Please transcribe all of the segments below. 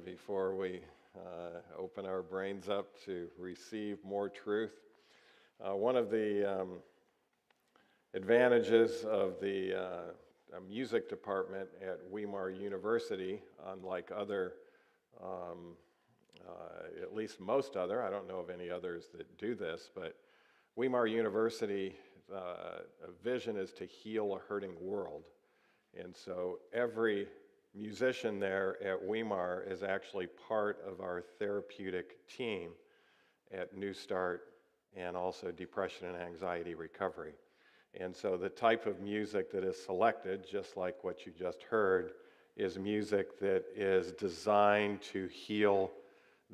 before we open our brains up to receive more truth. One of the advantages of the music department at Weimar University, unlike other, at least most other, I don't know of any others that do this, but Weimar University, vision is to heal a hurting world. And so every musician there at Weimar is actually part of our therapeutic team at New Start and also depression and anxiety recovery. And so the type of music that is selected, just like what you just heard, is music that is designed to heal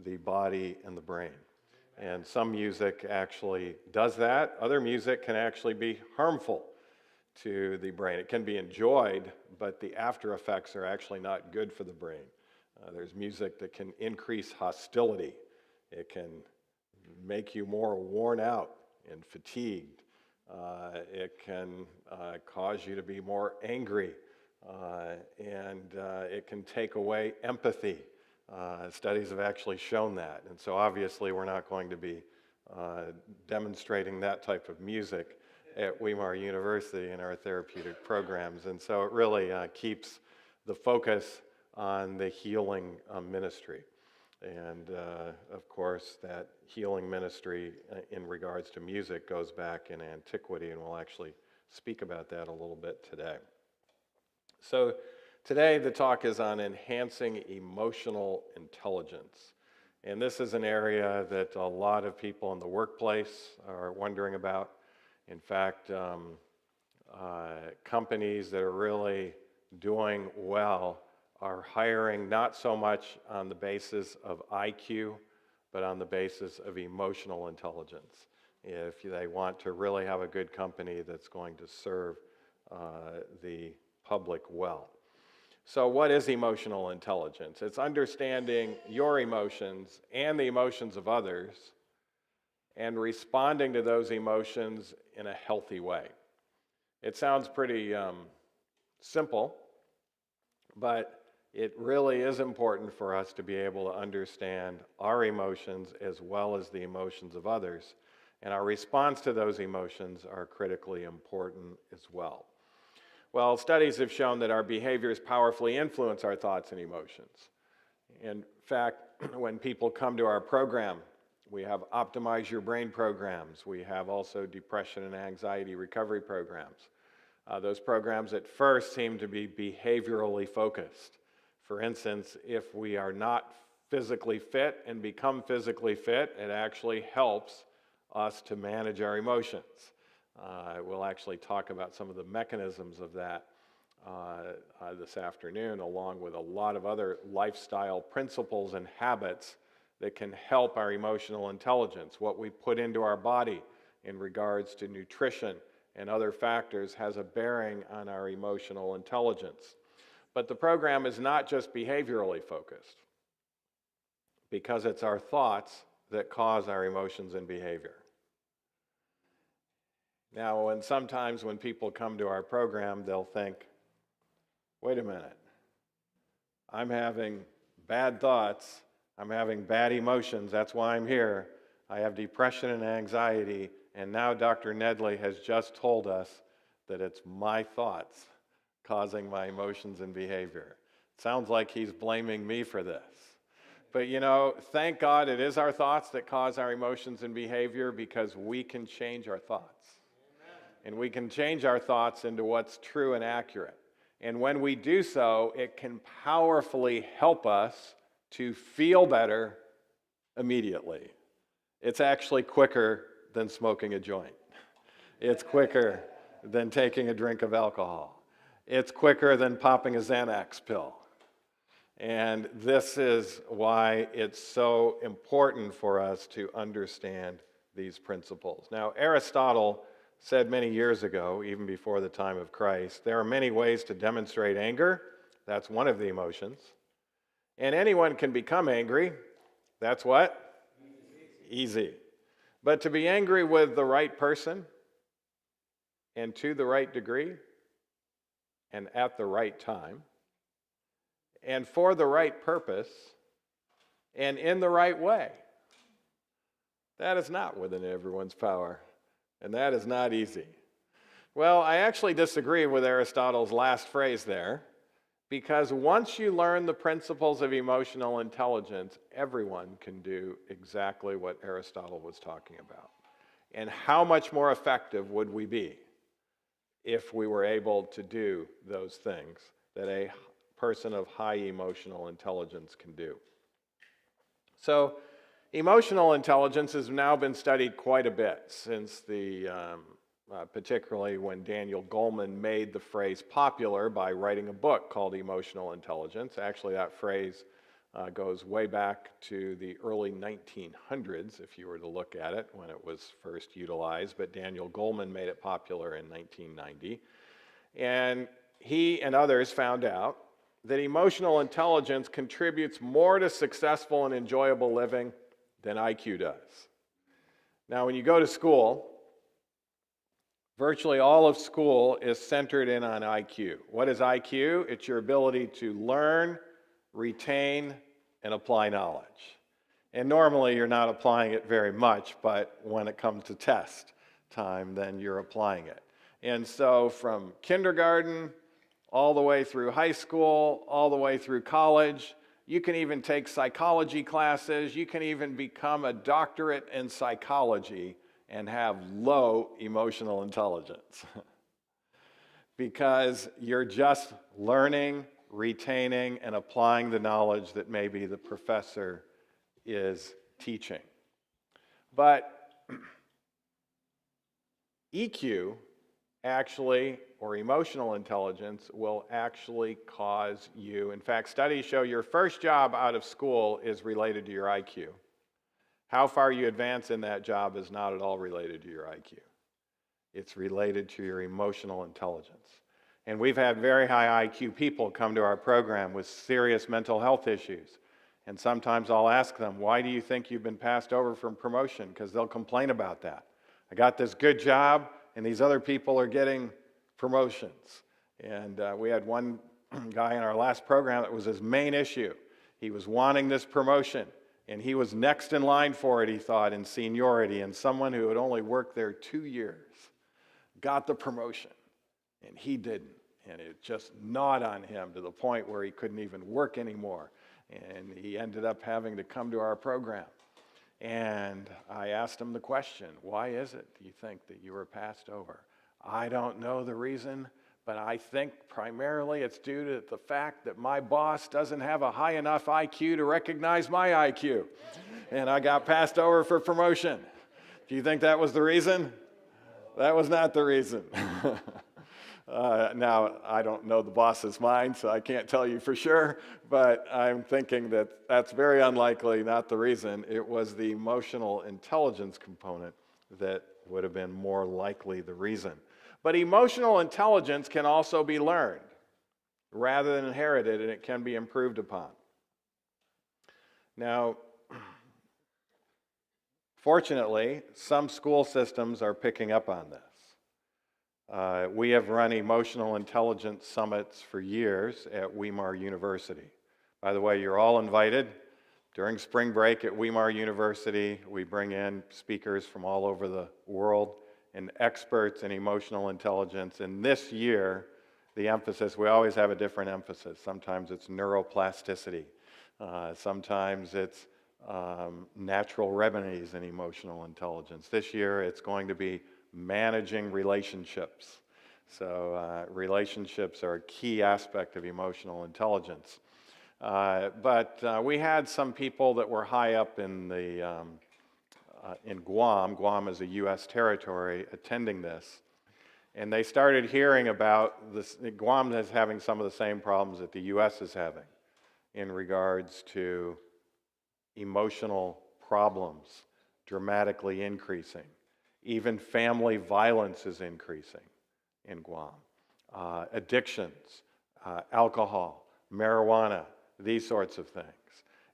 the body and the brain. And some music actually does that. Other music can actually be harmful to the brain. It can be enjoyed, but the after effects are actually not good for the brain. There's music that can increase hostility. It can make you more worn out and fatigued. It can cause you to be more angry, and it can take away empathy. Studies have actually shown that. And so obviously we're not going to be demonstrating that type of music at Weimar University in our therapeutic programs. And so it really keeps the focus on the healing ministry. And of course, that healing ministry in regards to music goes back in antiquity, and we'll actually speak about that a little bit today. So today the talk is on enhancing emotional intelligence. And this is an area that a lot of people in the workplace are wondering about. In fact, companies that are really doing well are hiring not so much on the basis of IQ, but on the basis of emotional intelligence. If they want to really have a good company that's going to serve the public well. So what is emotional intelligence? It's understanding your emotions and the emotions of others and responding to those emotions in a healthy way. It sounds pretty simple, but it really is important for us to be able to understand our emotions as well as the emotions of others, and our response to those emotions are critically important as well. Well, studies have shown that our behaviors powerfully influence our thoughts and emotions. In fact, when people come to our program, we have Optimize Your Brain programs. We have also depression and anxiety recovery programs. Those programs at first seem to be behaviorally focused. For instance, if we are not physically fit and become physically fit, it actually helps us to manage our emotions. We'll actually talk about some of the mechanisms of that this afternoon, along with a lot of other lifestyle principles and habits that can help our emotional intelligence. What we put into our body in regards to nutrition and other factors has a bearing on our emotional intelligence. But the program is not just behaviorally focused, because it's our thoughts that cause our emotions and behavior. Now, sometimes when people come to our program, they'll think, wait a minute, I'm having bad thoughts, I'm having bad emotions, that's why I'm here. I have depression and anxiety, and now Dr. Medley has just told us that it's my thoughts causing my emotions and behavior. Sounds like he's blaming me for this. But you know, thank God it is our thoughts that cause our emotions and behavior, because we can change our thoughts. Amen. And we can change our thoughts into what's true and accurate. And when we do so, it can powerfully help us to feel better immediately. It's actually quicker than smoking a joint. It's quicker than taking a drink of alcohol. It's quicker than popping a Xanax pill. And this is why it's so important for us to understand these principles. Now, Aristotle said many years ago, even before the time of Christ, there are many ways to demonstrate anger. That's one of the emotions. And anyone can become angry. That's what? Easy. But to be angry with the right person and to the right degree and at the right time and for the right purpose and in the right way. That is not within everyone's power, and that is not easy. Well, I actually disagree with Aristotle's last phrase there, because once you learn the principles of emotional intelligence, everyone can do exactly what Aristotle was talking about. And how much more effective would we be if we were able to do those things that a person of high emotional intelligence can do? So, emotional intelligence has now been studied quite a bit since particularly when Daniel Goleman made the phrase popular by writing a book called Emotional Intelligence. Actually, that phrase goes way back to the early 1900s, if you were to look at it, when it was first utilized, but Daniel Goleman made it popular in 1990. And he and others found out that emotional intelligence contributes more to successful and enjoyable living than IQ does. Now, when you go to school, virtually all of school is centered in on IQ. What is IQ? It's your ability to learn, retain, and apply knowledge. And normally you're not applying it very much, but when it comes to test time, then you're applying it. And so from kindergarten all the way through high school, all the way through college, you can even take psychology classes, you can even become a doctorate in psychology and have low emotional intelligence because you're just learning, retaining, and applying the knowledge that maybe the professor is teaching. But EQ actually, or emotional intelligence, will actually cause you, in fact, studies show your first job out of school is related to your IQ. How far you advance in that job is not at all related to your IQ. It's related to your emotional intelligence. And we've had very high IQ people come to our program with serious mental health issues. And sometimes I'll ask them, why do you think you've been passed over from promotion? Because they'll complain about that. I got this good job, and these other people are getting promotions. And we had one guy in our last program that was his main issue. He was wanting this promotion. And he was next in line for it, he thought, in seniority. And someone who had only worked there 2 years got the promotion, and he didn't. And it just gnawed on him to the point where he couldn't even work anymore. And he ended up having to come to our program. And I asked him the question, why is it, do you think, that you were passed over? I don't know the reason, but I think primarily it's due to the fact that my boss doesn't have a high enough IQ to recognize my IQ. And I got passed over for promotion. Do you think that was the reason? That was not the reason. Now, I don't know the boss's mind, so I can't tell you for sure, but I'm thinking that that's very unlikely not the reason. It was the emotional intelligence component that would have been more likely the reason. But emotional intelligence can also be learned rather than inherited, and it can be improved upon. Now, fortunately, some school systems are picking up on this. We have run emotional intelligence summits for years at Weimar University. By the way, you're all invited. During spring break at Weimar University, we bring in speakers from all over the world and experts in emotional intelligence. And this year, the emphasis, we always have a different emphasis. Sometimes it's neuroplasticity. Sometimes it's natural remedies in emotional intelligence. This year, it's going to be managing relationships. So relationships are a key aspect of emotional intelligence. But we had some people that were high up in Guam. Guam is a U.S. territory attending this. And they started hearing about this. Guam is having some of the same problems that the U.S. is having in regards to emotional problems dramatically increasing. Even family violence is increasing in Guam. Addictions, alcohol, marijuana, these sorts of things.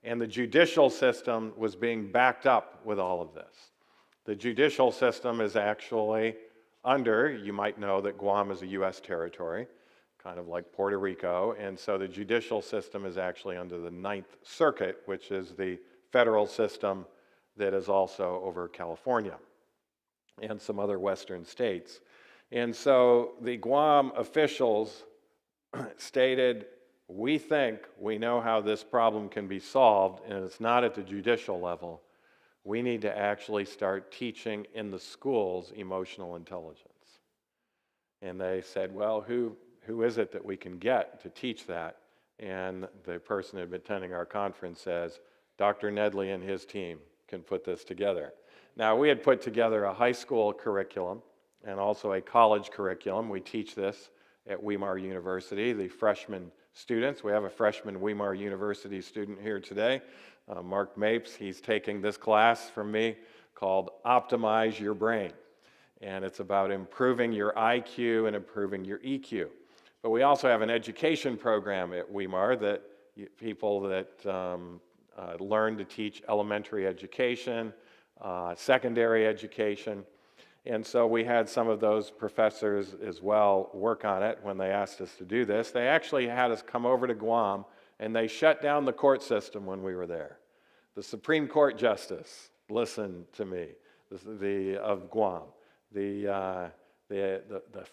And the judicial system was being backed up with all of this. The judicial system is actually under, you might know that Guam is a U.S. territory. kind of like Puerto Rico. And so the judicial system is actually under the Ninth Circuit, which is the federal system that is also over California and some other western states. And so the Guam officials stated, we think we know how this problem can be solved, and it's not at the judicial level. We need to actually start teaching in the schools emotional intelligence. And they said, well, who is it that we can get to teach that? And the person who had been attending our conference says, Dr. Medley and his team can put this together. Now, we had put together a high school curriculum and also a college curriculum. We teach this at Weimar University, the freshman students. We have a freshman Weimar University student here today, Mark Mapes. He's taking this class from me called Optimize Your Brain. And it's about improving your IQ and improving your EQ. But we also have an education program at Weimar that people that learn to teach elementary education, secondary education. And so we had some of those professors as well work on it when they asked us to do this. They actually had us come over to Guam, and they shut down the court system when we were there. The Supreme Court Justice listened to me, of Guam. The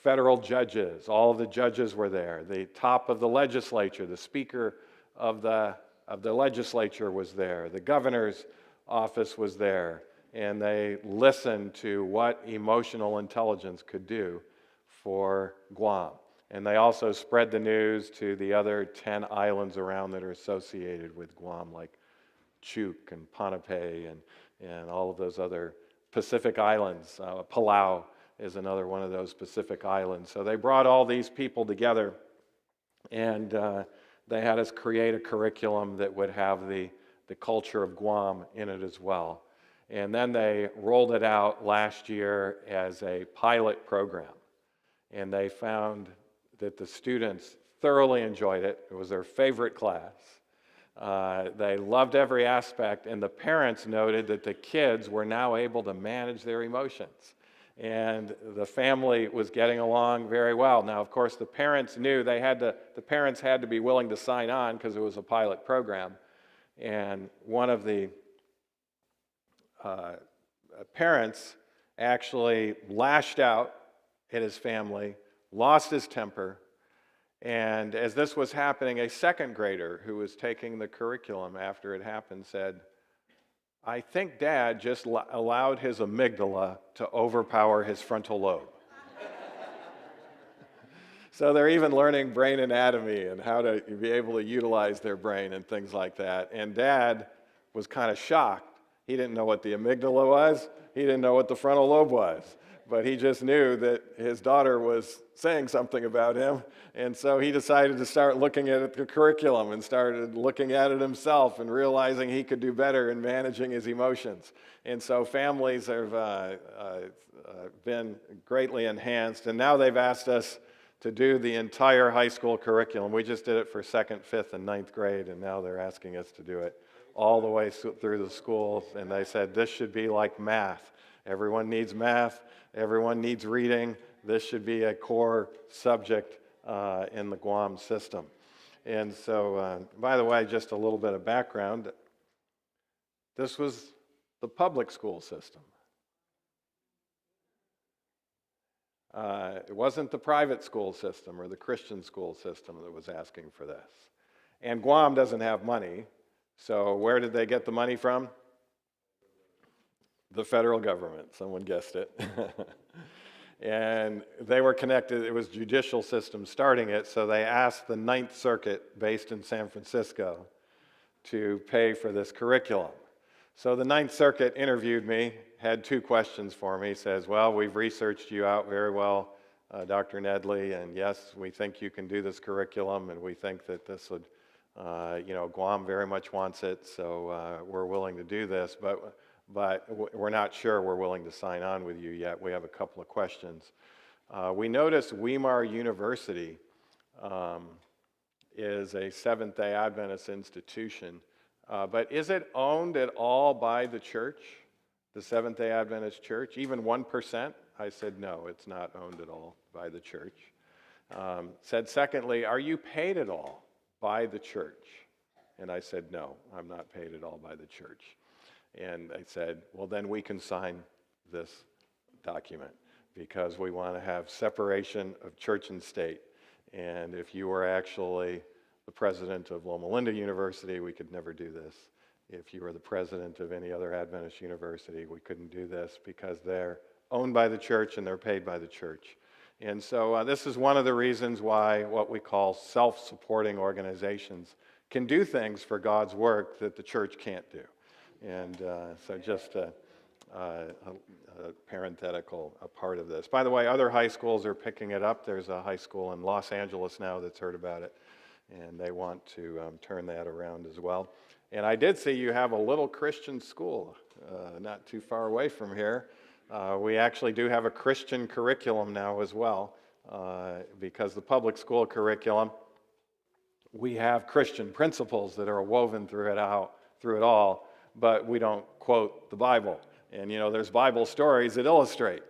federal judges, all of the judges were there. The top of the legislature, the speaker of the legislature was there. The governor's office was there. And they listened to what emotional intelligence could do for Guam. And they also spread the news to the other 10 islands around that are associated with Guam, like Chuuk and Ponape and all of those other Pacific islands. Palau is another one of those Pacific islands. So they brought all these people together, and they had us create a curriculum that would have the culture of Guam in it as well. And then they rolled it out last year as a pilot program. And they found that the students thoroughly enjoyed it. It was their favorite class. They loved every aspect, and the parents noted that the kids were now able to manage their emotions. And the family was getting along very well. Now, of course, the parents knew the parents had to be willing to sign on because it was a pilot program. And one of the parents actually lashed out at his family, lost his temper, and as this was happening, a second grader who was taking the curriculum after it happened said, I think Dad just allowed his amygdala to overpower his frontal lobe. So they're even learning brain anatomy and how to be able to utilize their brain and things like that. And Dad was kind of shocked. He didn't know what the amygdala was. He didn't know what the frontal lobe was. But he just knew that his daughter was saying something about him. And so he decided to start looking at the curriculum and started looking at it himself and realizing he could do better in managing his emotions. And so families have been greatly enhanced. And now they've asked us to do the entire high school curriculum. We just did it for 2nd, 5th, and 9th grade, and now they're asking us to do it all the way through the school. And they said this should be like math. Everyone needs math. Everyone needs reading. This should be a core subject in the Guam system. And so, by the way, just a little bit of background. This was the public school system. It wasn't the private school system or the Christian school system that was asking for this. And Guam doesn't have money, so where did they get the money from? The federal government. Someone guessed it. And they were connected. It was judicial system starting it, so they asked the Ninth Circuit, based in San Francisco, to pay for this curriculum. So the Ninth Circuit interviewed me, had 2 questions for me. He says, well, we've researched you out very well, Dr. Medley, and yes, we think you can do this curriculum, and we think that this would, Guam very much wants it, so we're willing to do this, but we're not sure we're willing to sign on with you yet. We have a couple of questions. We noticed Weimar University is a Seventh-day Adventist institution, but is it owned at all by the church, the Seventh-day Adventist church, even 1%? I said, no, it's not owned at all by the church. Said, secondly, are you paid at all by the church? And I said, no, I'm not paid at all by the church. And they said, well, then we can sign this document because we want to have separation of church and state. And if you were actually the president of Loma Linda University, we could never do this. If you were the president of any other Adventist university, we couldn't do this because they're owned by the church and they're paid by the church. And so this is one of the reasons why what we call self-supporting organizations can do things for God's work that the church can't do. And so just a parenthetical part of this. By the way, other high schools are picking it up. There's a high school in Los Angeles now that's heard about it, and they want to turn that around as well. And I did see you have a little Christian school not too far away from here. We actually do have a Christian curriculum now as well, because the public school curriculum, we have Christian principles that are woven through it all, but we don't quote the Bible. And you know, there's Bible stories that illustrate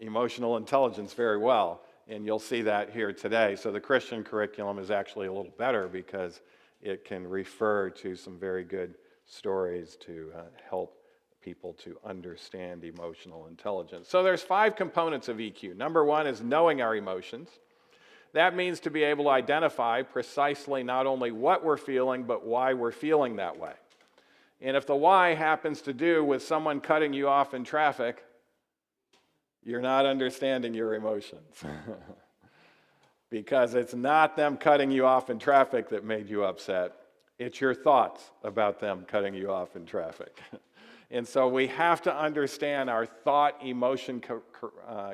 emotional intelligence very well, and you'll see that here today. So the Christian curriculum is actually a little better because it can refer to some very good stories to help people to understand emotional intelligence. So there's 5 components of EQ. Number 1 is knowing our emotions. That means to be able to identify precisely not only what we're feeling, but why we're feeling that way. And if the why happens to do with someone cutting you off in traffic, you're not understanding your emotions. Because it's not them cutting you off in traffic that made you upset. It's your thoughts about them cutting you off in traffic. And so we have to understand our thought-emotion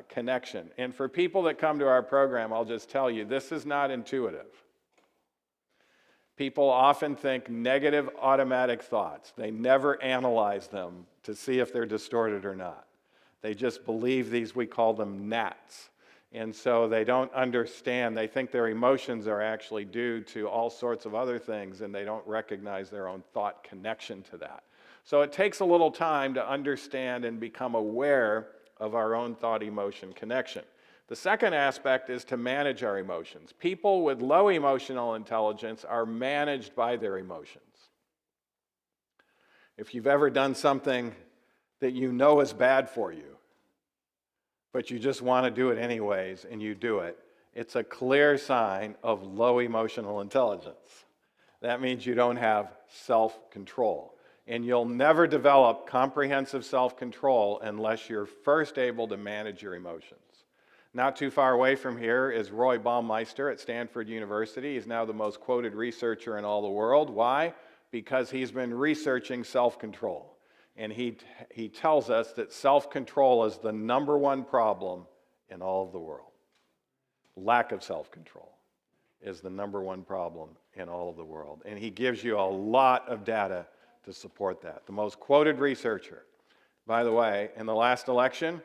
connection. And for people that come to our program, I'll just tell you, this is not intuitive. People often think negative automatic thoughts. They never analyze them to see if they're distorted or not. They just believe these, we call them gnats. And so they don't understand. They think their emotions are actually due to all sorts of other things, and they don't recognize their own thought connection to that. So it takes a little time to understand and become aware of our own thought-emotion connection. The second aspect is to manage our emotions. People with low emotional intelligence are managed by their emotions. If you've ever done something that you know is bad for you, but you just want to do it anyways, and you do it, it's a clear sign of low emotional intelligence. That means you don't have self-control. And you'll never develop comprehensive self-control unless you're first able to manage your emotions. Not too far away from here is Roy Baumeister at Stanford University. He's now the most quoted researcher in all the world. Why? Because he's been researching self-control. And he tells us that self-control is the number 1 problem in all of the world. Lack of self-control is the number 1 problem in all of the world. And he gives you a lot of data to support that. The most quoted researcher. By the way, in the last election,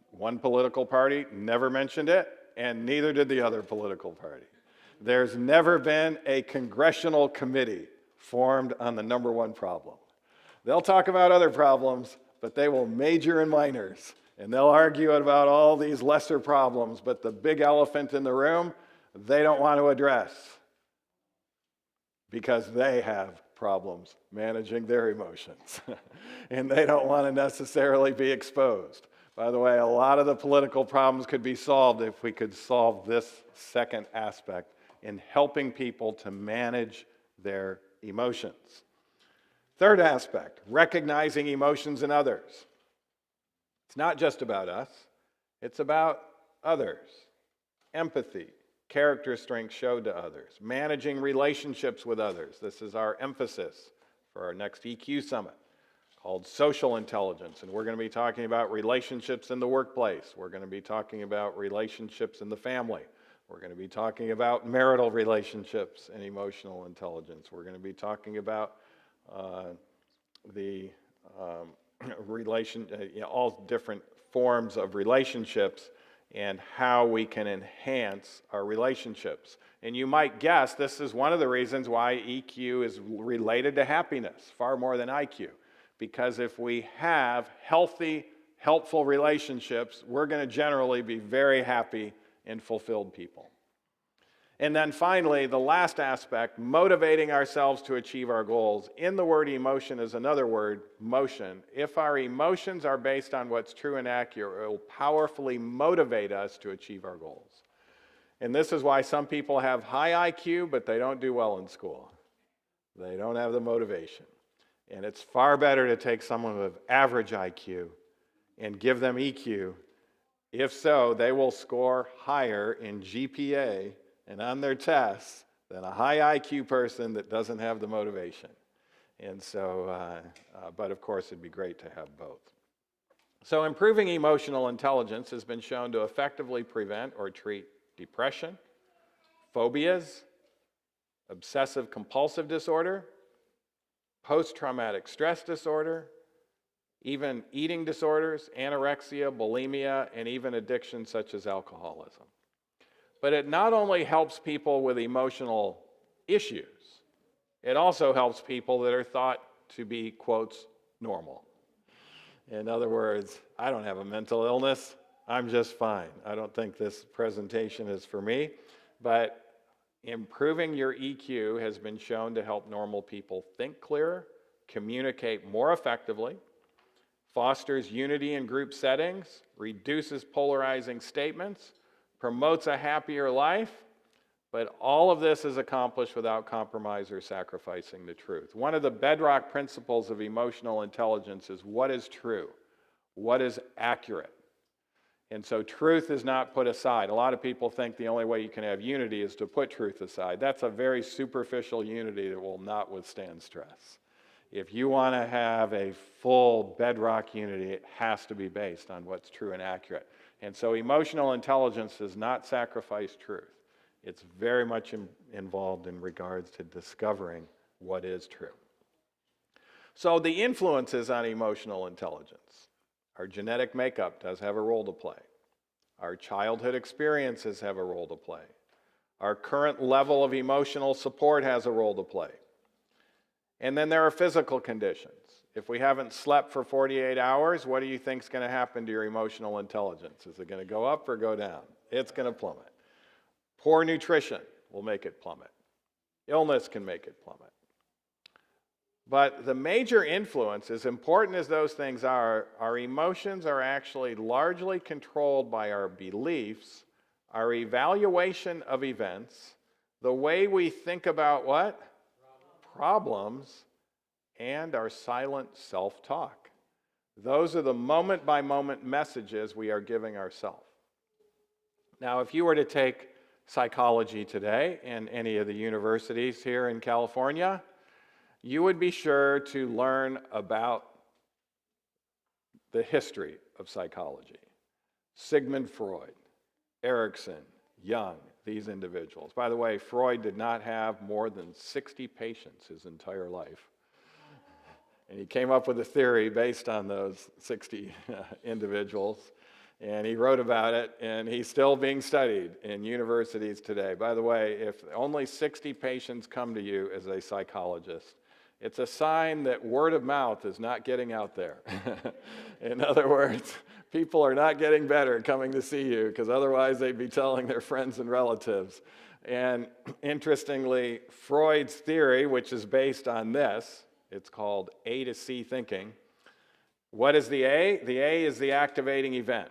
one political party never mentioned it, and neither did the other political party. There's never been a congressional committee formed on the number 1 problem. They'll talk about other problems, but they will major in minors, and they'll argue about all these lesser problems, but the big elephant in the room, they don't want to address because they have problems managing their emotions, and they don't want to necessarily be exposed. By the way, a lot of the political problems could be solved if we could solve this second aspect in helping people to manage their emotions. Third aspect, recognizing emotions in others. It's not just about us, it's about others. Empathy, character strength showed to others. Managing relationships with others. This is our emphasis for our next EQ Summit, called social intelligence. And we're going to be talking about relationships in the workplace. We're going to be talking about relationships in the family. We're going to be talking about marital relationships and emotional intelligence. We're going to be talking about all different forms of relationships and how we can enhance our relationships. And you might guess this is one of the reasons why EQ is related to happiness far more than IQ. Because if we have healthy, helpful relationships, we're going to generally be very happy and fulfilled people. And then finally, the last aspect, motivating ourselves to achieve our goals. In the word emotion is another word, motion. If our emotions are based on what's true and accurate, it will powerfully motivate us to achieve our goals. And this is why some people have high IQ, but they don't do well in school. They don't have the motivation. And it's far better to take someone with average IQ and give them EQ. If so, they will score higher in GPA and on their tests than a high IQ person that doesn't have the motivation. And so, but of course, it'd be great to have both. So improving emotional intelligence has been shown to effectively prevent or treat depression, phobias, obsessive compulsive disorder, post-traumatic stress disorder, even eating disorders, anorexia, bulimia, and even addictions such as alcoholism. But it not only helps people with emotional issues, it also helps people that are thought to be, quotes, normal. In other words, I don't have a mental illness, I'm just fine. I don't think this presentation is for me, but improving your EQ has been shown to help normal people think clearer, communicate more effectively, fosters unity in group settings, reduces polarizing statements, promotes a happier life, but all of this is accomplished without compromise or sacrificing the truth. One of the bedrock principles of emotional intelligence is what is true, what is accurate. And so truth is not put aside. A lot of people think the only way you can have unity is to put truth aside. That's a very superficial unity that will not withstand stress. If you want to have a full bedrock unity, it has to be based on what's true and accurate. And so emotional intelligence does not sacrifice truth. It's very much involved in regards to discovering what is true. So the influences on emotional intelligence. Our genetic makeup does have a role to play. Our childhood experiences have a role to play. Our current level of emotional support has a role to play. And then there are physical conditions. If we haven't slept for 48 hours, what do you think is going to happen to your emotional intelligence? Is it going to go up or go down? It's going to plummet. Poor nutrition will make it plummet. Illness can make it plummet. But the major influence, as important as those things are, our emotions are actually largely controlled by our beliefs, our evaluation of events, the way we think about what? Problems, and our silent self-talk. Those are the moment-by-moment messages we are giving ourselves. Now, if you were to take psychology today in any of the universities here in California, you would be sure to learn about the history of psychology. Sigmund Freud, Erikson, Jung, these individuals. By the way, Freud did not have more than 60 patients his entire life. And he came up with a theory based on those 60 individuals. And he wrote about it, and he's still being studied in universities today. By the way, if only 60 patients come to you as a psychologist, it's a sign that word of mouth is not getting out there. In other words, people are not getting better coming to see you, because otherwise they'd be telling their friends and relatives. And interestingly, Freud's theory, which is based on this, it's called A to C thinking. What is the A? The A is the activating event.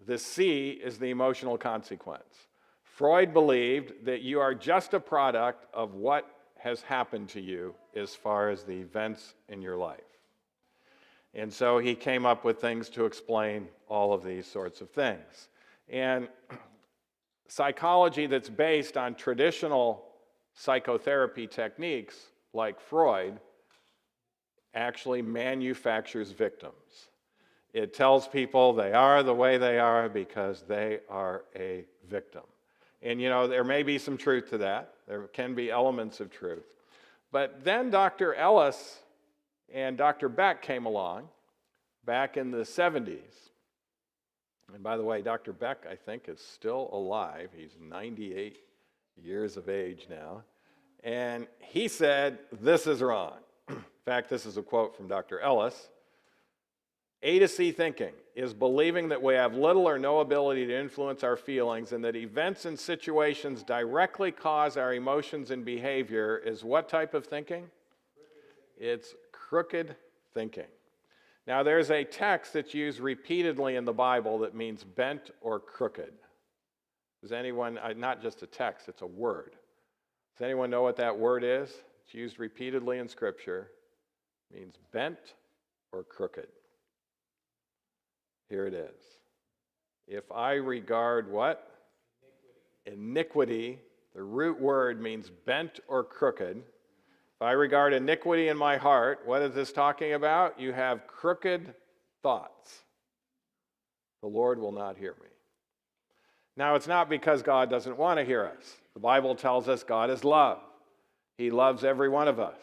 The C is the emotional consequence. Freud believed that you are just a product of what has happened to you as far as the events in your life. And so he came up with things to explain all of these sorts of things. And psychology that's based on traditional psychotherapy techniques like Freud actually manufactures victims. It tells people they are the way they are because they are a victim. And you know, there may be some truth to that. There can be elements of truth. But then Dr. Ellis and Dr. Beck came along back in the 70s. And by the way, Dr. Beck, I think, is still alive. He's 98 years of age now. And he said, this is wrong. In fact, this is a quote from Dr. Ellis. A to C thinking is believing that we have little or no ability to influence our feelings and that events and situations directly cause our emotions and behavior is what type of thinking? It's crooked thinking. Now, there's a text that's used repeatedly in the Bible that means bent or crooked. Does anyone, not just a text, it's a word. Does anyone know what that word is? It's used repeatedly in Scripture. It means bent or crooked. Here it is. If I regard what? Iniquity. The root word means bent or crooked. If I regard iniquity in my heart, what is this talking about? You have crooked thoughts. The Lord will not hear me. Now, it's not because God doesn't want to hear us. The Bible tells us God is love. He loves every one of us.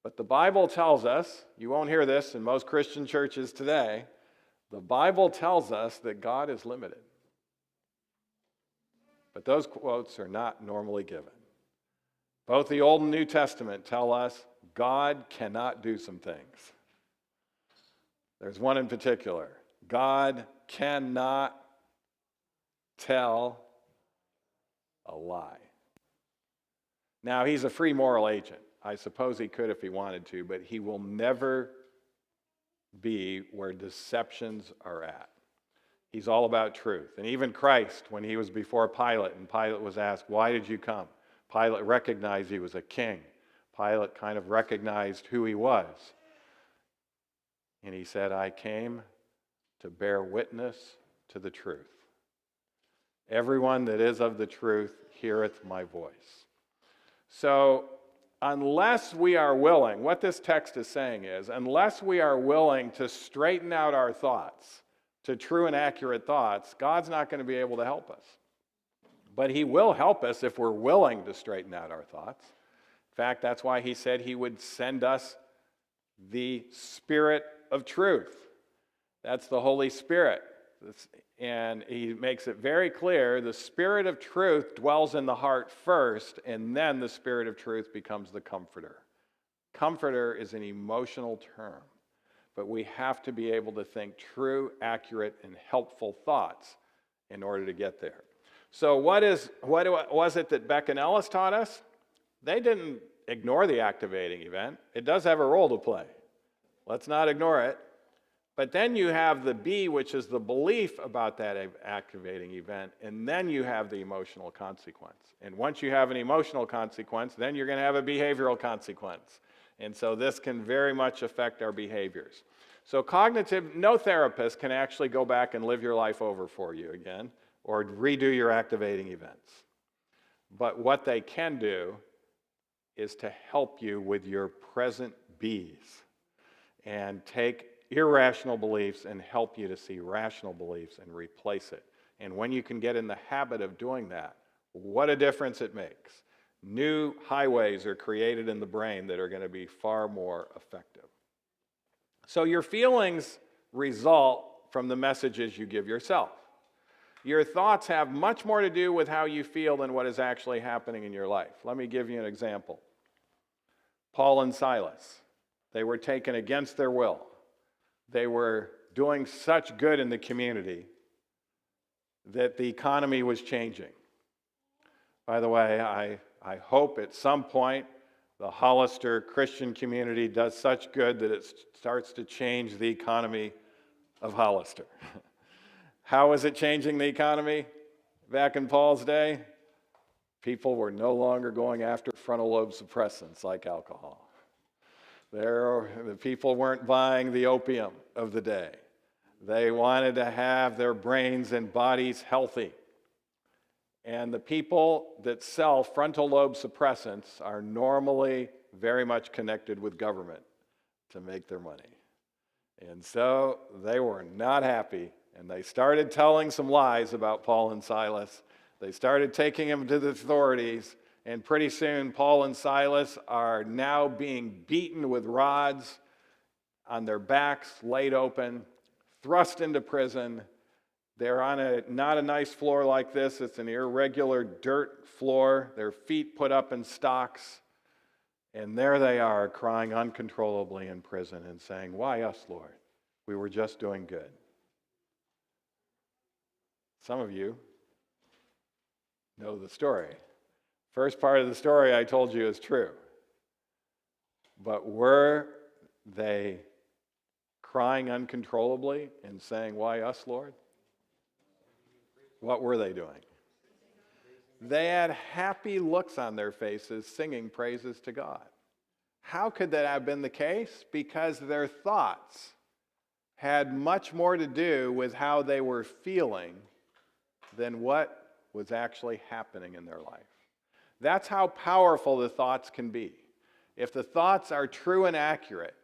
But the Bible tells us, you won't hear this in most Christian churches today, the Bible tells us that God is limited. But those quotes are not normally given. Both the Old and New Testament tell us God cannot do some things. There's one in particular. God cannot tell a lie. Now, he's a free moral agent. I suppose he could if he wanted to, but he will never be where deceptions are at. He's all about truth. And even Christ, when he was before Pilate, and Pilate was asked, "Why did you come?" Pilate recognized he was a king. Pilate kind of recognized who he was. And he said, "I came to bear witness to the truth. Everyone that is of the truth heareth my voice." So, unless we are willing, what this text is saying is, unless we are willing to straighten out our thoughts to true and accurate thoughts, God's not going to be able to help us. But he will help us if we're willing to straighten out our thoughts. In fact, that's why he said he would send us the Spirit of truth. That's the Holy Spirit. And he makes it very clear the Spirit of truth dwells in the heart first, and then the Spirit of truth becomes the comforter. Comforter is an emotional term, but we have to be able to think true, accurate, and helpful thoughts in order to get there. So what was it that Beck and Ellis taught us? They didn't ignore the activating event. It does have a role to play. Let's not ignore it. But then you have the B, which is the belief about that activating event, and then you have the emotional consequence. And once you have an emotional consequence, then you're going to have a behavioral consequence. And so this can very much affect our behaviors. So no therapist can actually go back and live your life over for you again, or redo your activating events. But what they can do is to help you with your present Bs and take irrational beliefs and help you to see rational beliefs and replace it. And when you can get in the habit of doing that, what a difference it makes. New highways are created in the brain that are going to be far more effective. So your feelings result from the messages you give yourself. Your thoughts have much more to do with how you feel than what is actually happening in your life. Let me give you an example. Paul and Silas, they were taken against their will. They were doing such good in the community that the economy was changing. By the way, I hope at some point the Hollister Christian community does such good that it starts to change the economy of Hollister. How is it changing the economy back in Paul's day? People were no longer going after frontal lobe suppressants like alcohol. The people weren't buying the opium of the day. They wanted to have their brains and bodies healthy. And the people that sell frontal lobe suppressants are normally very much connected with government to make their money. And so they were not happy, and they started telling some lies about Paul and Silas. They started taking them to the authorities, and pretty soon Paul and Silas are now being beaten with rods on their backs, laid open, thrust into prison. They're on not a nice floor like this. It's an irregular dirt floor. Their feet put up in stocks. And there they are crying uncontrollably in prison and saying, "Why us, Lord? We were just doing good. Some of you know the story. First part of the story I told you is true. But were they crying uncontrollably and saying, "Why us, Lord?" What were they doing? They had happy looks on their faces, singing praises to God. How could that have been the case? Because their thoughts had much more to do with how they were feeling than what was actually happening in their life. That's how powerful the thoughts can be. If the thoughts are true and accurate,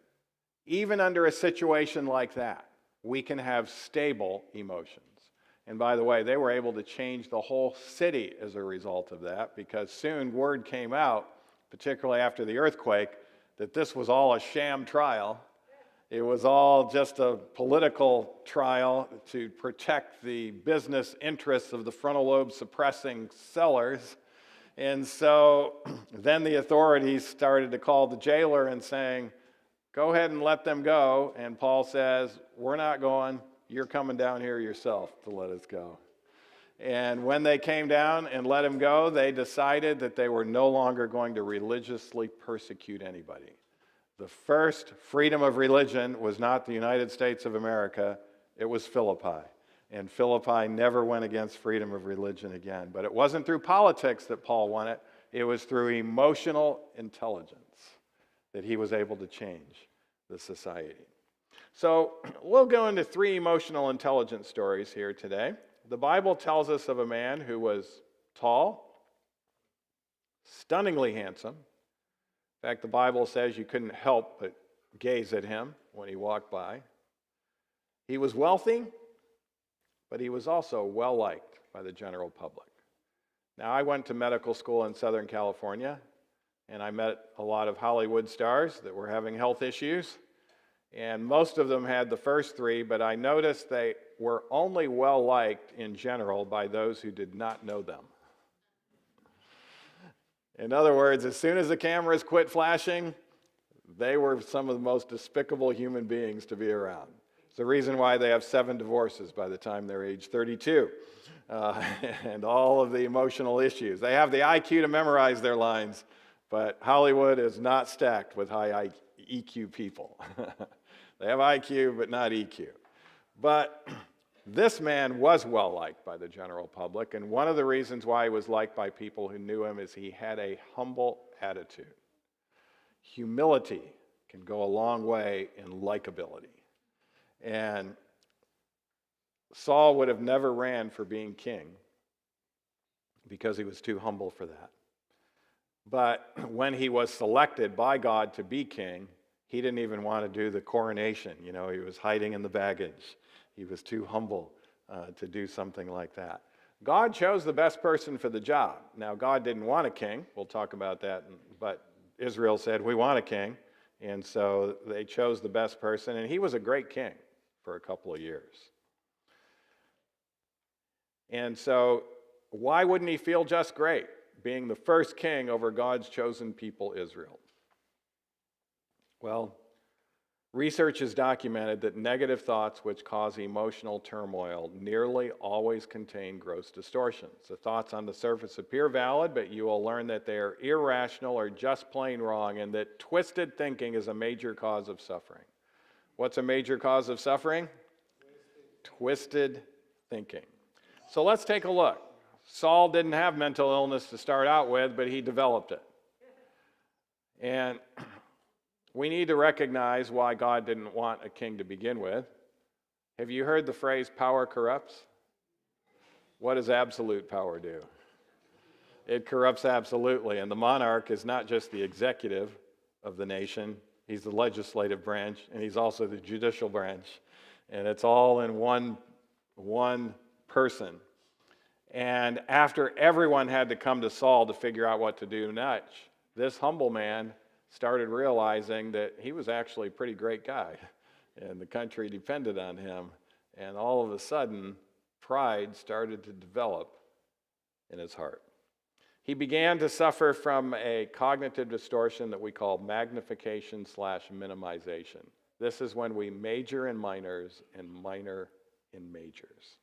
even under a situation like that, we can have stable emotions. And by the way, they were able to change the whole city as a result of that, because soon word came out, particularly after the earthquake, that this was all a sham trial. It was all just a political trial to protect the business interests of the frontal lobe suppressing sellers. And so then the authorities started to call the jailer and saying, "Go ahead and let them go." And Paul says, "We're not going. You're coming down here yourself to let us go." And when they came down and let him go, they decided that they were no longer going to religiously persecute anybody. The first freedom of religion was not the United States of America, it was Philippi. And Philippi never went against freedom of religion again. But it wasn't through politics that Paul won it, it was through emotional intelligence that he was able to change the society. So we'll go into 3 emotional intelligence stories here today. The Bible tells us of a man who was tall, stunningly handsome. In fact, the Bible says you couldn't help but gaze at him when he walked by. He was wealthy, but he was also well-liked by the general public. Now, I went to medical school in Southern California, and I met a lot of Hollywood stars that were having health issues, and most of them had the first 3, but I noticed they were only well-liked in general by those who did not know them. In other words, as soon as the cameras quit flashing, they were some of the most despicable human beings to be around. It's the reason why they have 7 divorces by the time they're age 32, and all of the emotional issues. They have the IQ to memorize their lines, but Hollywood is not stacked with high EQ people. They have IQ, but not EQ. But this man was well liked by the general public, and one of the reasons why he was liked by people who knew him is he had a humble attitude. Humility can go a long way in likability. And Saul would have never ran for being king because he was too humble for that. But when he was selected by God to be king, he didn't even want to do the coronation. You know, he was hiding in the baggage. He was too humble to do something like that. God chose the best person for the job. Now, God didn't want a king. We'll talk about that. But Israel said, "We want a king." And so they chose the best person. And he was a great king for a couple of years. And so why wouldn't he feel just great being the first king over God's chosen people, Israel? Well, research has documented that negative thoughts which cause emotional turmoil nearly always contain gross distortions. The thoughts on the surface appear valid, but you will learn that they are irrational or just plain wrong, and that twisted thinking is a major cause of suffering. What's a major cause of suffering? Twisted thinking. So let's take a look. Saul didn't have mental illness to start out with, but he developed it. And we need to recognize why God didn't want a king to begin with. Have you heard the phrase, power corrupts? What does absolute power do? It corrupts absolutely. And the monarch is not just the executive of the nation. He's the legislative branch, and he's also the judicial branch. And it's all in one person. And after everyone had to come to Saul to figure out what to do next, this humble man started realizing that he was actually a pretty great guy, and the country depended on him. And all of a sudden, pride started to develop in his heart. He began to suffer from a cognitive distortion that we call magnification/minimization. This is when we major in minors and minor in majors.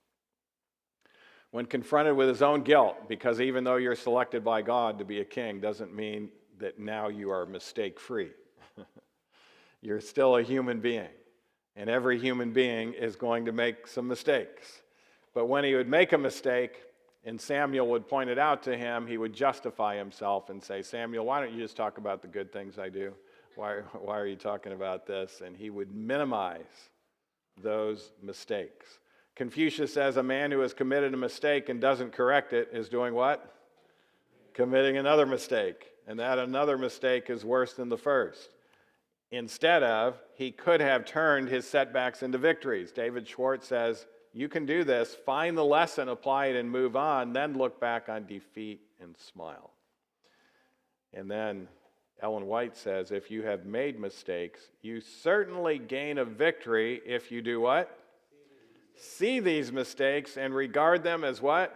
When confronted with his own guilt, because even though you're selected by God to be a king, doesn't mean that now you are mistake-free. You're still a human being, and every human being is going to make some mistakes. But when he would make a mistake, and Samuel would point it out to him, he would justify himself and say, Samuel, why don't you just talk about the good things I do? Why are you talking about this? And he would minimize those mistakes. Confucius says a man who has committed a mistake and doesn't correct it is doing what? Committing another mistake. And that another mistake is worse than the first. Instead of, he could have turned his setbacks into victories. David Schwartz says, you can do this, find the lesson, apply it, and move on, then look back on defeat and smile. And then Ellen White says, if you have made mistakes, you certainly gain a victory if you do what? See these mistakes and regard them as what?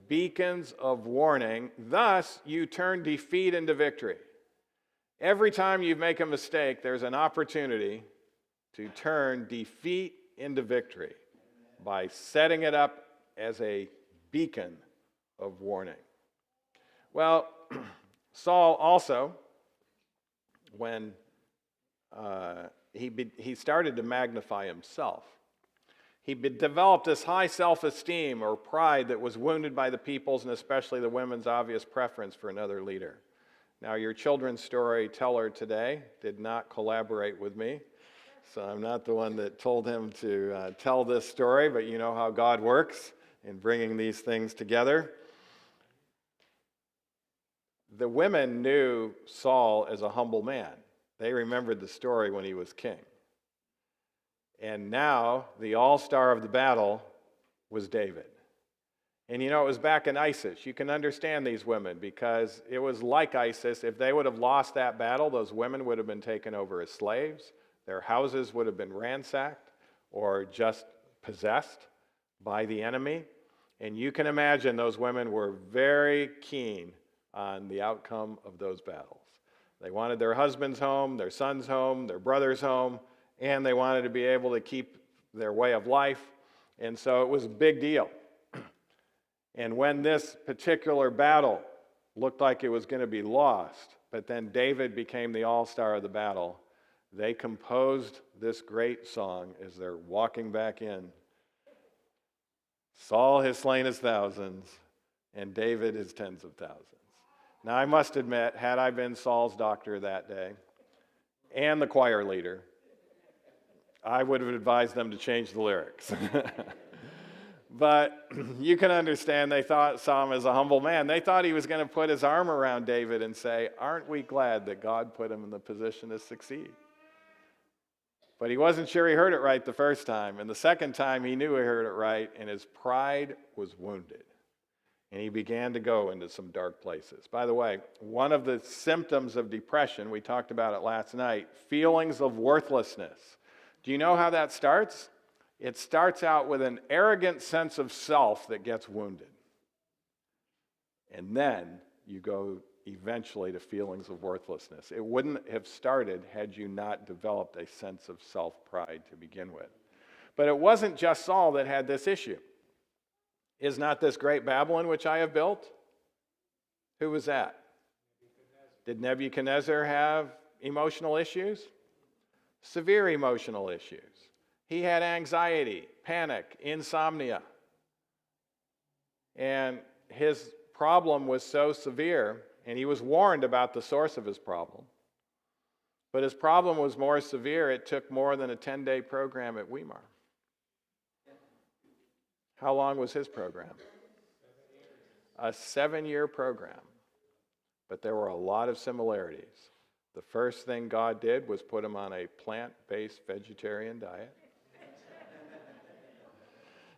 Beacons of warning. Thus, you turn defeat into victory. Every time you make a mistake, there's an opportunity to turn defeat into victory by setting it up as a beacon of warning. Well, Saul also, when he started to magnify himself, he developed this high self-esteem or pride that was wounded by the people's and especially the women's obvious preference for another leader. Now, your children's storyteller today did not collaborate with me, so I'm not the one that told him to tell this story, but you know how God works in bringing these things together. The women knew Saul as a humble man. They remembered the story when he was king. And now, the all-star of the battle was David. And you know, it was back in ISIS. You can understand these women because it was like ISIS. If they would have lost that battle, those women would have been taken over as slaves. Their houses would have been ransacked or just possessed by the enemy. And you can imagine those women were very keen on the outcome of those battles. They wanted their husbands home, their sons home, their brothers home, and they wanted to be able to keep their way of life. And so it was a big deal. And when this particular battle looked like it was going to be lost, but then David became the all-star of the battle, they composed this great song as they're walking back in. Saul has slain his thousands, and David his tens of thousands. Now, I must admit, had I been Saul's doctor that day, and the choir leader, I would have advised them to change the lyrics. But you can understand they saw him as a humble man. They thought he was going to put his arm around David and say, aren't we glad that God put him in the position to succeed? But he wasn't sure he heard it right the first time. And the second time he knew he heard it right, and his pride was wounded. And he began to go into some dark places. By the way, one of the symptoms of depression, we talked about it last night, feelings of worthlessness. Do you know how that starts? It starts out with an arrogant sense of self that gets wounded. And then you go eventually to feelings of worthlessness. It wouldn't have started had you not developed a sense of self-pride to begin with. But it wasn't just Saul that had this issue. Is not this great Babylon which I have built? Who was that? Did Nebuchadnezzar have emotional issues? Severe emotional issues. He had anxiety, panic, insomnia. And his problem was so severe, and he was warned about the source of his problem. But his problem was more severe. It took more than a 10-day program at Weimar. How long was his program? A 7-year program. But there were a lot of similarities. The first thing God did was put him on a plant-based vegetarian diet.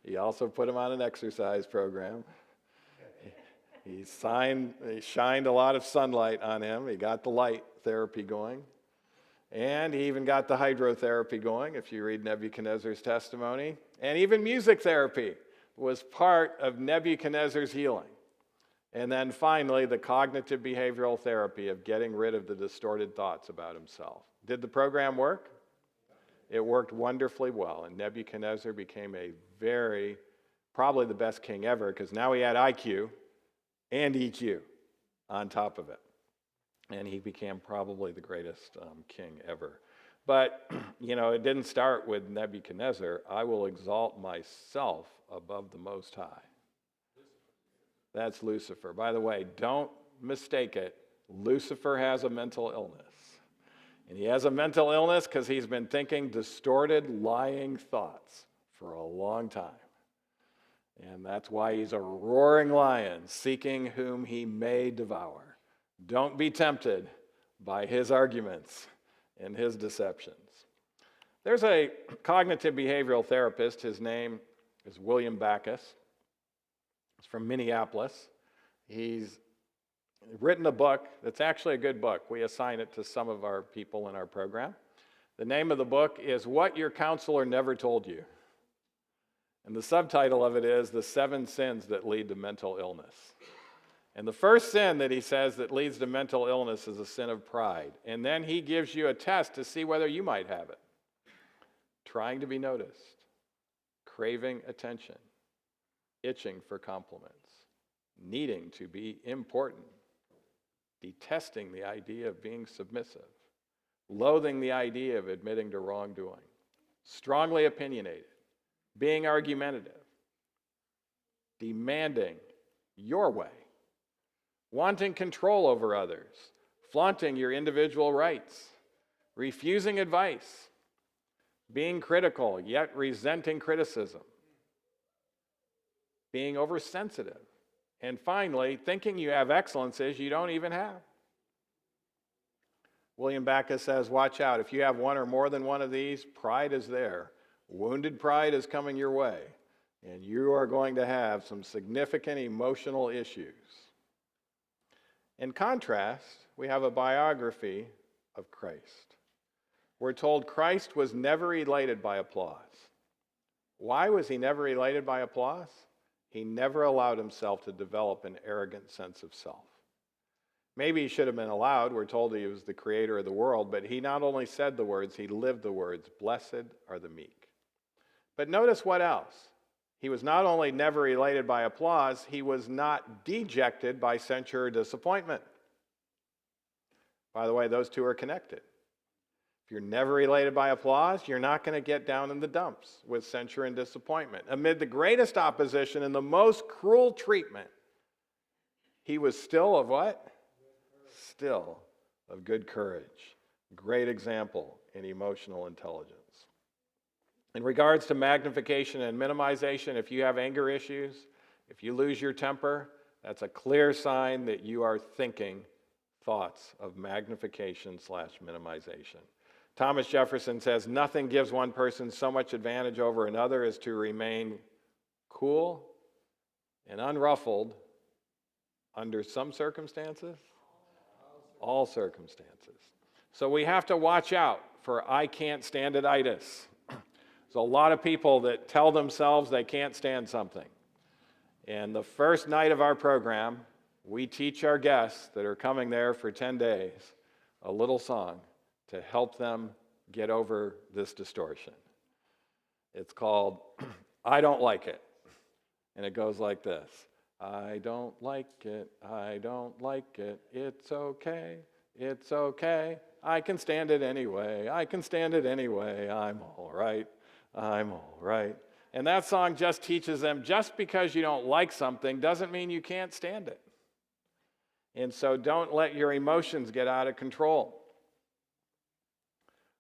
He also put him on an exercise program. He shined a lot of sunlight on him. He got the light therapy going. And he even got the hydrotherapy going, if you read Nebuchadnezzar's testimony. And even music therapy was part of Nebuchadnezzar's healing. And then finally, the cognitive behavioral therapy of getting rid of the distorted thoughts about himself. Did the program work? it worked wonderfully well, and Nebuchadnezzar became probably the best king ever, because now he had IQ and EQ on top of it. And he became probably the greatest king ever. But, it didn't start with Nebuchadnezzar. I will exalt myself above the Most High. That's Lucifer. By the way, don't mistake it. Lucifer has a mental illness. And he has a mental illness because he's been thinking distorted, lying thoughts for a long time. And that's why he's a roaring lion, seeking whom he may devour. Don't be tempted by his arguments and his deceptions. There's a cognitive behavioral therapist. His name is William Backus. He's from Minneapolis. He's written a book that's actually a good book. We assign it to some of our people in our program. The name of the book is What Your Counselor Never Told You. And the subtitle of it is The 7 Sins That Lead to Mental Illness. And the first sin that he says that leads to mental illness is a sin of pride. And then he gives you a test to see whether you might have it. Trying to be noticed, craving attention, itching for compliments, needing to be important, detesting the idea of being submissive, loathing the idea of admitting to wrongdoing, strongly opinionated, being argumentative, demanding your way, wanting control over others, flaunting your individual rights, refusing advice, being critical yet resenting criticism, being oversensitive, and finally, thinking you have excellences you don't even have. William Backus says, watch out. If you have one or more than one of these, pride is there. Wounded pride is coming your way, and you are going to have some significant emotional issues. In contrast, we have a biography of Christ. We're told Christ was never elated by applause. Why was he never elated by applause? He never allowed himself to develop an arrogant sense of self. Maybe he should have been allowed. We're told he was the creator of the world, but he not only said the words, he lived the words, blessed are the meek. But notice what else. He was not only never elated by applause, he was not dejected by censure or disappointment. By the way, those two are connected. If you're never elated by applause, you're not going to get down in the dumps with censure and disappointment. Amid the greatest opposition and the most cruel treatment, he was still of what? Still of good courage. Great example in emotional intelligence. In regards to magnification and minimization, if you have anger issues, if you lose your temper, that's a clear sign that you are thinking thoughts of magnification/minimization. Thomas Jefferson says, nothing gives one person so much advantage over another as to remain cool and unruffled under some circumstances, all circumstances. So we have to watch out for I can't stand it-itis. There's a lot of people that tell themselves they can't stand something. And the first night of our program, we teach our guests that are coming there for 10 days a little song to help them get over this distortion. It's called I Don't Like It. And it goes like this. I don't like it, I don't like it, it's okay, I can stand it anyway, I can stand it anyway, I'm all right. I'm all right. And that song just teaches them just because you don't like something doesn't mean you can't stand it. And so don't let your emotions get out of control.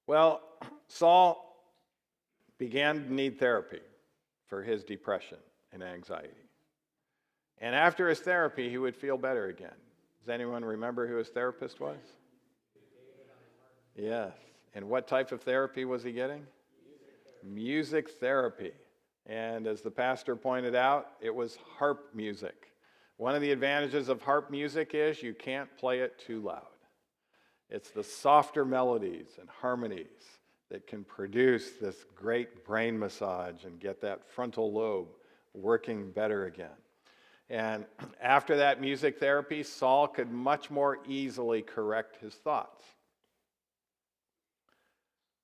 Well, Saul began to need therapy for his depression and anxiety. And after his therapy, he would feel better again. Does anyone remember who his therapist was? Yes. And what type of therapy was he getting? Music therapy. And as the pastor pointed out, it was harp music. One of the advantages of harp music is you can't play it too loud. It's the softer melodies and harmonies that can produce this great brain massage and get that frontal lobe working better again. And after that music therapy, Saul could much more easily correct his thoughts.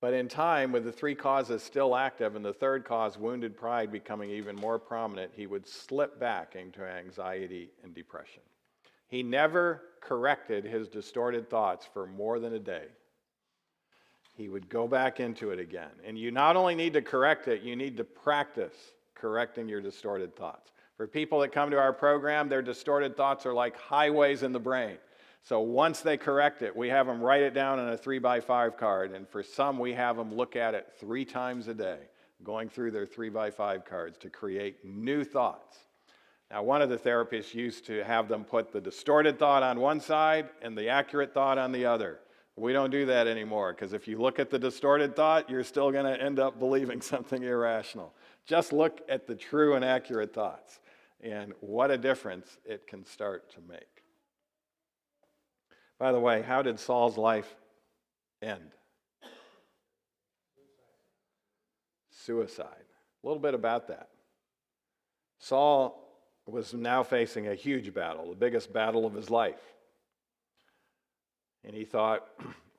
But in time, with the three causes still active and the third cause, wounded pride, becoming even more prominent, he would slip back into anxiety and depression. He never corrected his distorted thoughts for more than a day. He would go back into it again. And you not only need to correct it, you need to practice correcting your distorted thoughts. For people that come to our program, their distorted thoughts are like highways in the brain. So once they correct it, we have them write it down on a 3x5 card. And for some, we have them look at it 3 times a day, going through their 3x5 cards to create new thoughts. Now, one of the therapists used to have them put the distorted thought on one side and the accurate thought on the other. We don't do that anymore, because if you look at the distorted thought, you're still going to end up believing something irrational. Just look at the true and accurate thoughts, and what a difference it can start to make. By the way, how did Saul's life end? Suicide. A little bit about that. Saul was now facing a huge battle, the biggest battle of his life. And he thought,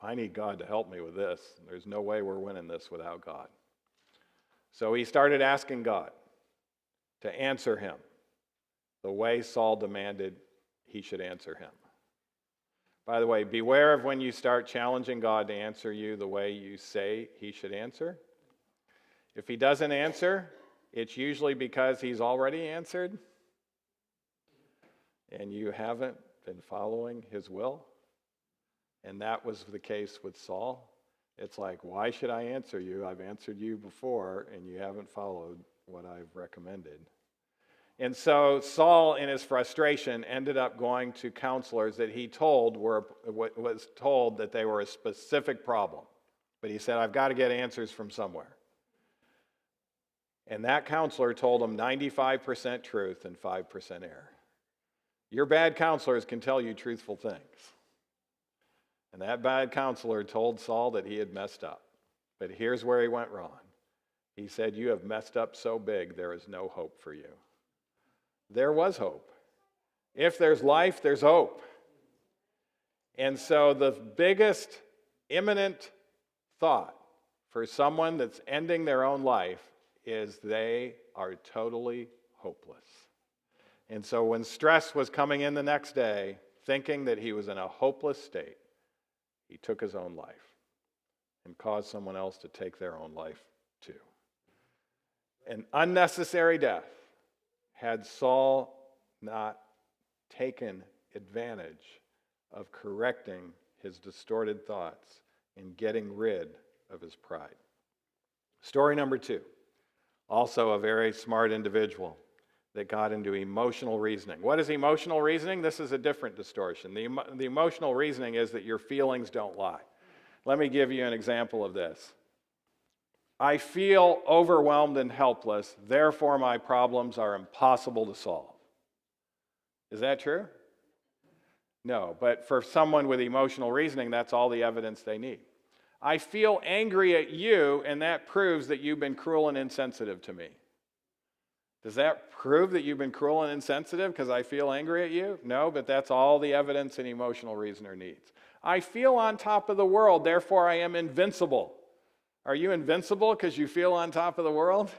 I need God to help me with this. There's no way we're winning this without God. So he started asking God to answer him the way Saul demanded he should answer him. By the way, beware of when you start challenging God to answer you the way you say he should answer. If he doesn't answer, it's usually because he's already answered and you haven't been following his will. And that was the case with Saul. It's like, why should I answer you? I've answered you before, and you haven't followed what I've recommended. And so Saul, in his frustration, ended up going to counselors that he was told that they were a specific problem. But he said, I've got to get answers from somewhere. And that counselor told him 95% truth and 5% error. Your bad counselors can tell you truthful things. And that bad counselor told Saul that he had messed up. But here's where he went wrong. He said, you have messed up so big, there is no hope for you. There was hope. If there's life, there's hope. And so the biggest imminent thought for someone that's ending their own life is they are totally hopeless. And so when stress was coming in the next day, thinking that he was in a hopeless state, he took his own life and caused someone else to take their own life too. An unnecessary death had Saul not taken advantage of correcting his distorted thoughts and getting rid of his pride. Story number 2, also a very smart individual that got into emotional reasoning. What is emotional reasoning? This is a different distortion. The emotional reasoning is that your feelings don't lie. Let me give you an example of this. I feel overwhelmed and helpless, therefore my problems are impossible to solve. Is that true? No, but for someone with emotional reasoning, that's all the evidence they need. I feel angry at you, and that proves that you've been cruel and insensitive to me. Does that prove that you've been cruel and insensitive because I feel angry at you? No, but that's all the evidence an emotional reasoner needs. I feel on top of the world, therefore I am invincible. Are you invincible because you feel on top of the world?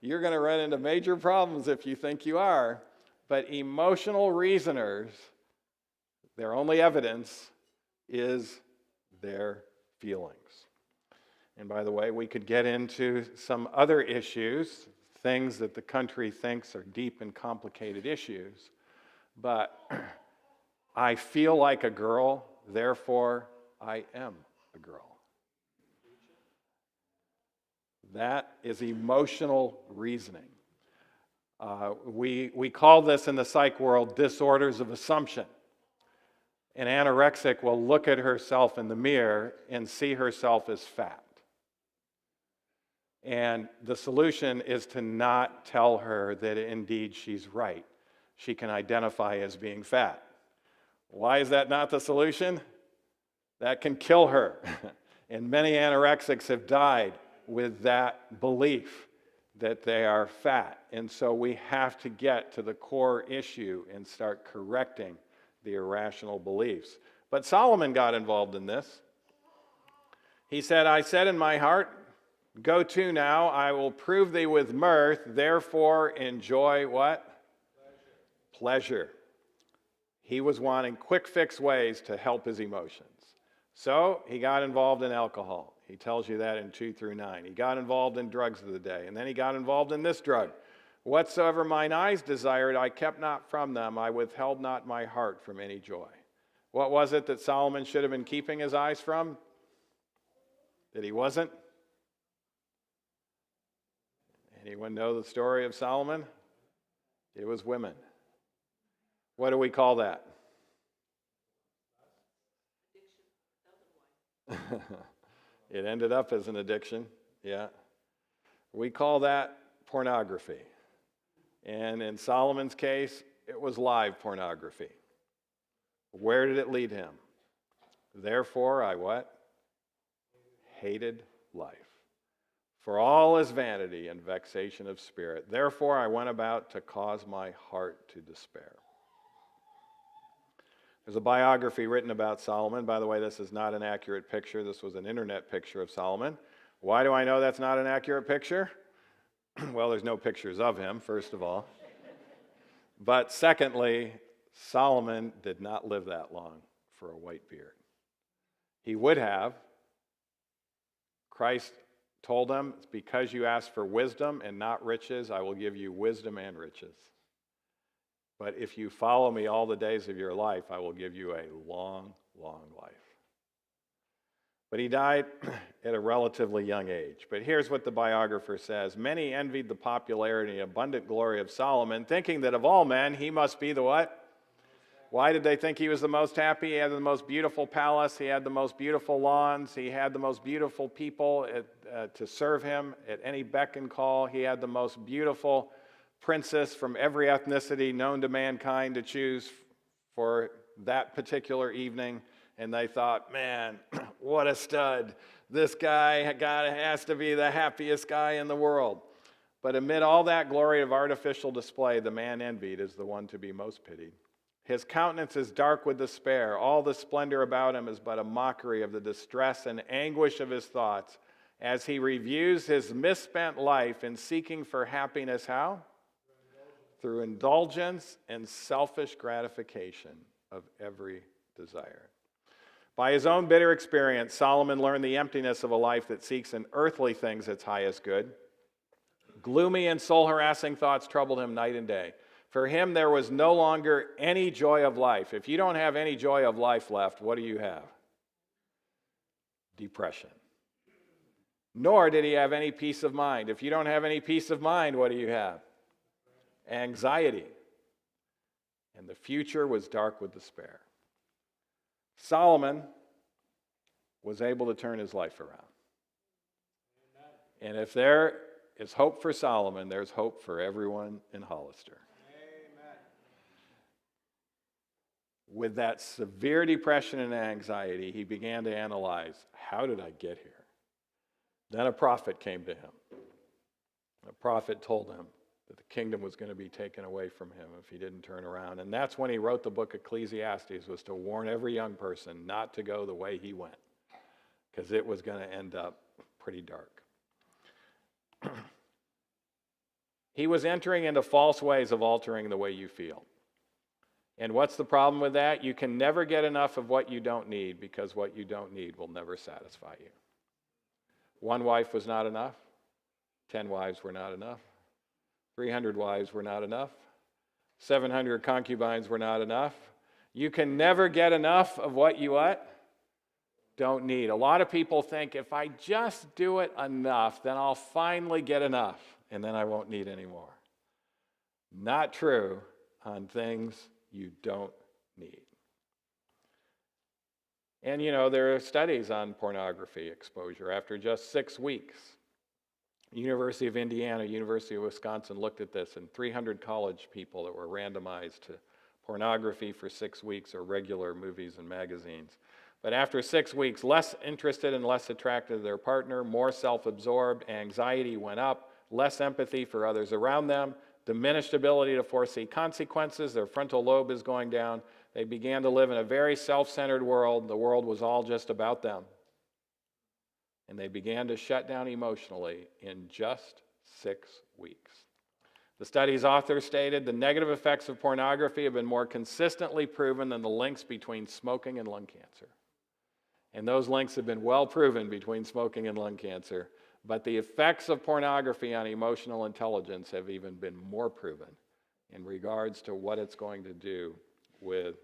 You're going to run into major problems if you think you are. But emotional reasoners, their only evidence is their feelings. And by the way, we could get into some other issues, things that the country thinks are deep and complicated issues, but I feel like a girl, therefore I am a girl. That is emotional reasoning. We call this in the psych world disorders of assumption. An anorexic will look at herself in the mirror and see herself as fat. And the solution is to not tell her that indeed she's right. She can identify as being fat. Why is that not the solution? That can kill her. And many anorexics have died with that belief that they are fat. And so we have to get to the core issue and start correcting the irrational beliefs. But Solomon got involved in this. He said, I said in my heart, go to now, I will prove thee with mirth, therefore enjoy what? Pleasure. He was wanting quick fix ways to help his emotions. So he got involved in alcohol. He tells you that in 2-9. He got involved in drugs of the day, and then he got involved in this drug. Whatsoever mine eyes desired, I kept not from them. I withheld not my heart from any joy. What was it that Solomon should have been keeping his eyes from? That he wasn't? Anyone know the story of Solomon? It was women. What do we call that? It ended up as an addiction, yeah. We call that pornography. And in Solomon's case, it was live pornography. Where did it lead him? Therefore, I what? Hated life. For all is vanity and vexation of spirit. Therefore, I went about to cause my heart to despair. There's a biography written about Solomon. By the way, this is not an accurate picture. This was an internet picture of Solomon. Why do I know that's not an accurate picture? Well, there's no pictures of him, first of all. But secondly, Solomon did not live that long for a white beard. He would have. Christ told him, it's because you ask for wisdom and not riches, I will give you wisdom and riches. But if you follow me all the days of your life, I will give you a long, long life. But he died at a relatively young age. But here's what the biographer says. Many envied the popularity and abundant glory of Solomon, thinking that of all men, he must be the what? Why did they think he was the most happy? He had the most beautiful palace. He had the most beautiful lawns. He had the most beautiful people to serve him at any beck and call. He had the most beautiful princess from every ethnicity known to mankind to choose for that particular evening. And they thought, man, what a stud. This guy has to be the happiest guy in the world. But amid all that glory of artificial display, the man envied is the one to be most pitied. His countenance is dark with despair. All the splendor about him is but a mockery of the distress and anguish of his thoughts as he reviews his misspent life in seeking for happiness. How? Through indulgence and selfish gratification of every desire. By his own bitter experience, Solomon learned the emptiness of a life that seeks in earthly things its highest good. Gloomy and soul-harassing thoughts troubled him night and day. For him, there was no longer any joy of life. If you don't have any joy of life left, what do you have? Depression. Nor did he have any peace of mind. If you don't have any peace of mind, what do you have? Anxiety. And the future was dark with despair. Solomon was able to turn his life around. And if there is hope for Solomon, there's hope for everyone in Hollister. With that severe depression and anxiety, he began to analyze, how did I get here? Then a prophet came to him. A prophet told him that the kingdom was going to be taken away from him if he didn't turn around. And that's when he wrote the book Ecclesiastes, was to warn every young person not to go the way he went, because it was going to end up pretty dark. He was entering into false ways of altering the way you feel. And what's the problem with that? You can never get enough of what you don't need, because what you don't need will never satisfy you. 1 wife was not enough. 10 wives were not enough. 300 wives were not enough. 700 concubines were not enough. You can never get enough of what you what? Don't need. A lot of people think, if I just do it enough, then I'll finally get enough, and then I won't need any more. Not true on things you don't need. And there are studies on pornography exposure. After just 6 weeks, University of Indiana, University of Wisconsin looked at this, and 300 college people that were randomized to pornography for 6 weeks or regular movies and magazines. But after 6 weeks, less interested and less attracted to their partner, more self-absorbed, anxiety went up, less empathy for others around them, diminished ability to foresee consequences, their frontal lobe is going down. They began to live in a very self-centered world. The world was all just about them. And they began to shut down emotionally in just 6 weeks. The study's author stated the negative effects of pornography have been more consistently proven than the links between smoking and lung cancer. And those links have been well proven between smoking and lung cancer. But the effects of pornography on emotional intelligence have even been more proven in regards to what it's going to do with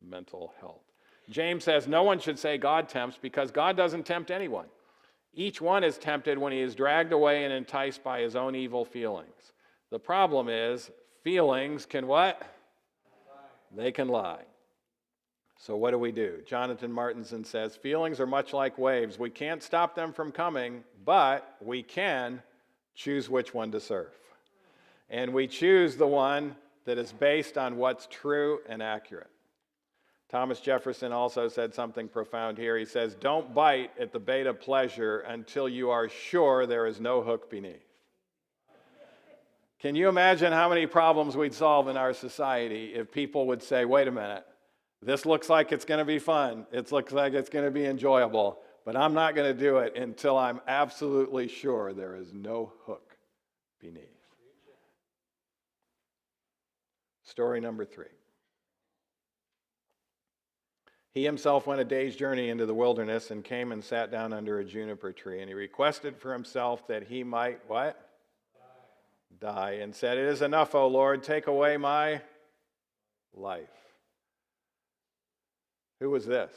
mental health. James says no one should say God tempts because God doesn't tempt anyone. Each one is tempted when he is dragged away and enticed by his own evil feelings. The problem is feelings can what? They can lie. So what do? Jonathan Martinson says, feelings are much like waves. We can't stop them from coming, but we can choose which one to surf. And we choose the one that is based on what's true and accurate. Thomas Jefferson also said something profound here. He says, don't bite at the bait of pleasure until you are sure there is no hook beneath. Can you imagine how many problems we'd solve in our society if people would say, wait a minute, this looks like it's going to be fun. It looks like it's going to be enjoyable, but I'm not going to do it until I'm absolutely sure there is no hook beneath. Story number 3. He himself went a day's journey into the wilderness and came and sat down under a juniper tree, and he requested for himself that he might, what? Die, and said, it is enough, O Lord, take away my life. Who was this?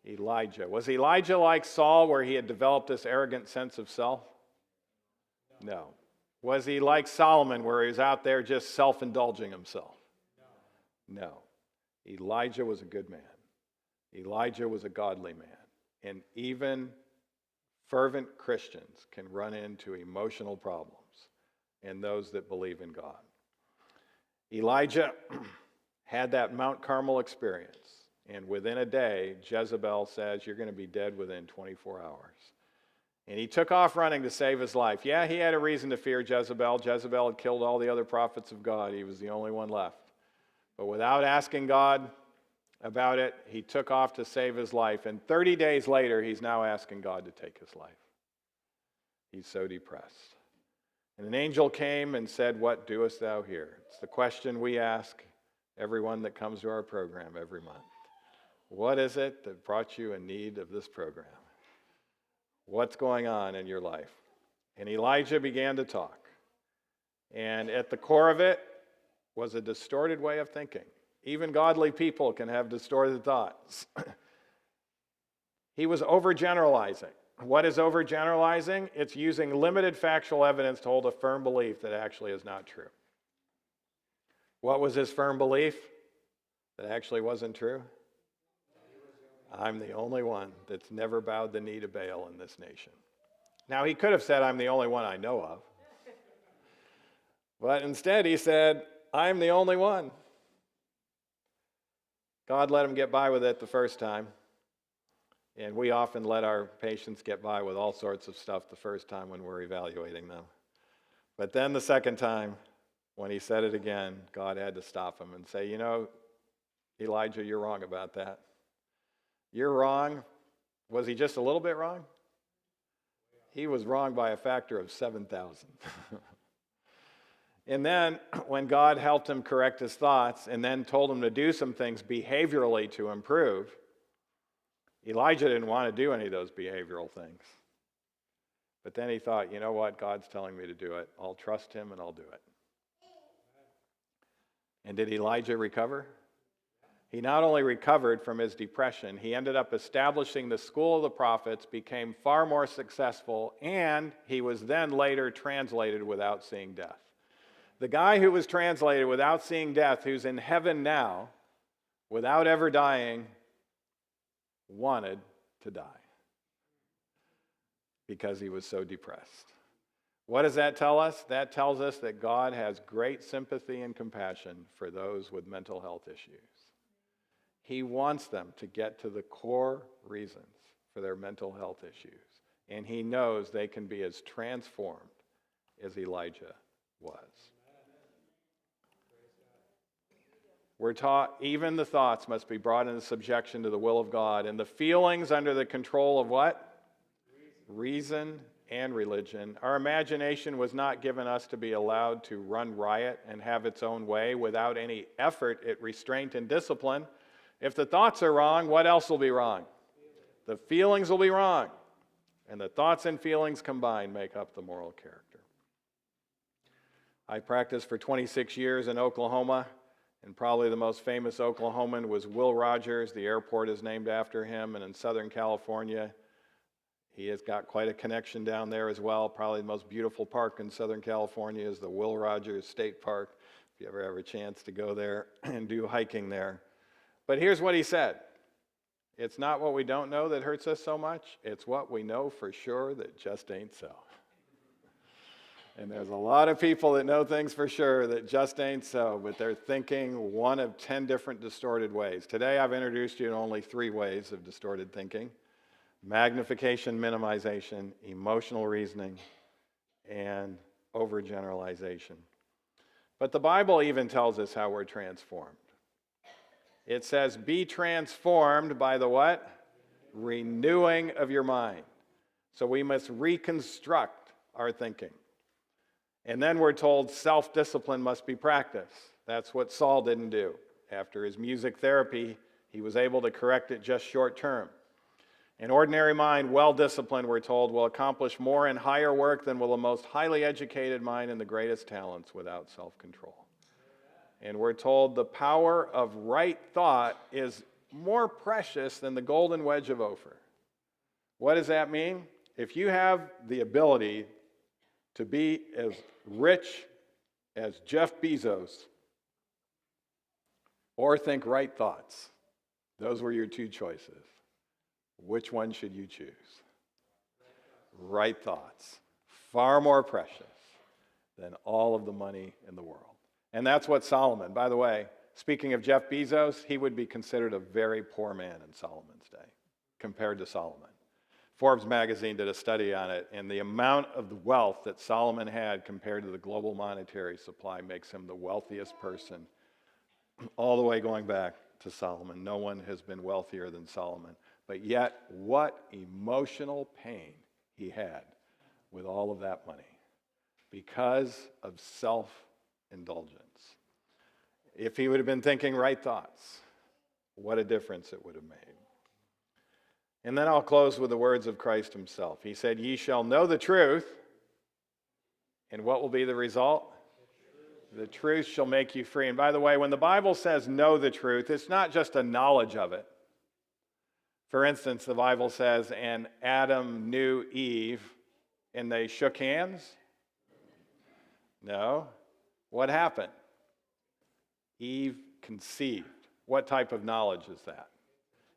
Elijah. Was Elijah like Saul, where he had developed this arrogant sense of self? No. Was he like Solomon, where he was out there just self-indulging himself? No. Elijah was a good man. Elijah was a godly man. And even fervent Christians can run into emotional problems, and those that believe in God. Elijah had that Mount Carmel experience, and within a day, Jezebel says, you're going to be dead within 24 hours. And he took off running to save his life. Yeah, he had a reason to fear Jezebel. Jezebel had killed all the other prophets of God. He was the only one left. But without asking God about it, he took off to save his life. And 30 days later, he's now asking God to take his life. He's so depressed. And an angel came and said, what doest thou here? It's the question we ask everyone that comes to our program every month. What is it that brought you in need of this program? What's going on in your life? And Elijah began to talk. And at the core of it was a distorted way of thinking. Even godly people can have distorted thoughts. He was overgeneralizing. What is overgeneralizing? It's using limited factual evidence to hold a firm belief that actually is not true. What was his firm belief that actually wasn't true? I'm the only one that's never bowed the knee to Baal in this nation. Now, he could have said, I'm the only one I know of. But instead, he said, I'm the only one. God let him get by with it the first time. And we often let our patients get by with all sorts of stuff the first time when we're evaluating them. But then the second time, when he said it again, God had to stop him and say, you know, Elijah, you're wrong about that. You're wrong. Was he just a little bit wrong? He was wrong by a factor of 7,000. And then when God helped him correct his thoughts and then told him to do some things behaviorally to improve, Elijah didn't want to do any of those behavioral things. But then he thought, you know what? God's telling me to do it. I'll trust him and I'll do it. And did Elijah recover? He not only recovered from his depression, he ended up establishing the school of the prophets, became far more successful, and he was then later translated without seeing death. The guy who was translated without seeing death, who's in heaven now, without ever dying, wanted to die because he was so depressed. What does that tell us? That tells us that God has great sympathy and compassion for those with mental health issues. He wants them to get to the core reasons for their mental health issues. And he knows they can be as transformed as Elijah was. We're taught even the thoughts must be brought into subjection to the will of God, and the feelings under the control of what? reason, and religion. Our imagination was not given us to be allowed to run riot and have its own way without any effort at restraint and discipline. If the thoughts are wrong, what else will be wrong? The feelings will be wrong. And the thoughts and feelings combined make up the moral character. I practiced for 26 years in Oklahoma, and probably the most famous Oklahoman was Will Rogers. The airport is named after him, and in Southern California, he has got quite a connection down there as well. Probably the most beautiful park in Southern California is the Will Rogers State Park, if you ever have a chance to go there and do hiking there. But here's what he said. It's not what we don't know that hurts us so much. It's what we know for sure that just ain't so. And there's a lot of people that know things for sure that just ain't so, but they're thinking one of 10 different distorted ways. Today I've introduced you to only 3 ways of distorted thinking: magnification, minimization, emotional reasoning, and overgeneralization. But the Bible even tells us how we're transformed. It says, be transformed by the what? Renewing of your mind. So we must reconstruct our thinking. And then we're told self-discipline must be practiced. That's what Saul didn't do. After his music therapy, he was able to correct it just short term. An ordinary mind, well-disciplined, we're told, will accomplish more and higher work than will the most highly educated mind and the greatest talents without self-control. And we're told the power of right thought is more precious than the golden wedge of Ophir. What does that mean? If you have the ability to be as rich as Jeff Bezos or think right thoughts, those were your 2 choices. Which one should you choose? Right thoughts. Far more precious than all of the money in the world. And that's what Solomon, by the way, speaking of Jeff Bezos, he would be considered a very poor man in Solomon's day compared to Solomon. Forbes magazine did a study on it, and the amount of the wealth that Solomon had compared to the global monetary supply makes him the wealthiest person all the way going back to Solomon. No one has been wealthier than Solomon. But yet, what emotional pain he had with all of that money because of self-indulgence. If he would have been thinking right thoughts, what a difference it would have made. And then I'll close with the words of Christ himself. He said, ye shall know the truth, and what will be the result? The truth shall make you free. And by the way, when the Bible says know the truth, it's not just a knowledge of it. For instance, the Bible says, and Adam knew Eve, and they shook hands? No. What happened? Eve conceived. What type of knowledge is that?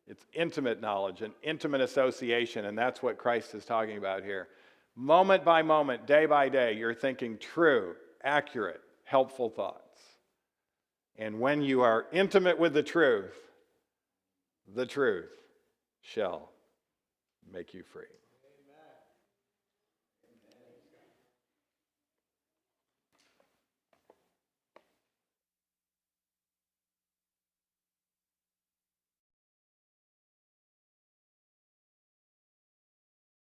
It's intimate knowledge, an intimate association, and that's what Christ is talking about here. Moment by moment, day by day, you're thinking true, accurate, helpful thoughts. And when you are intimate with the truth shall make you free.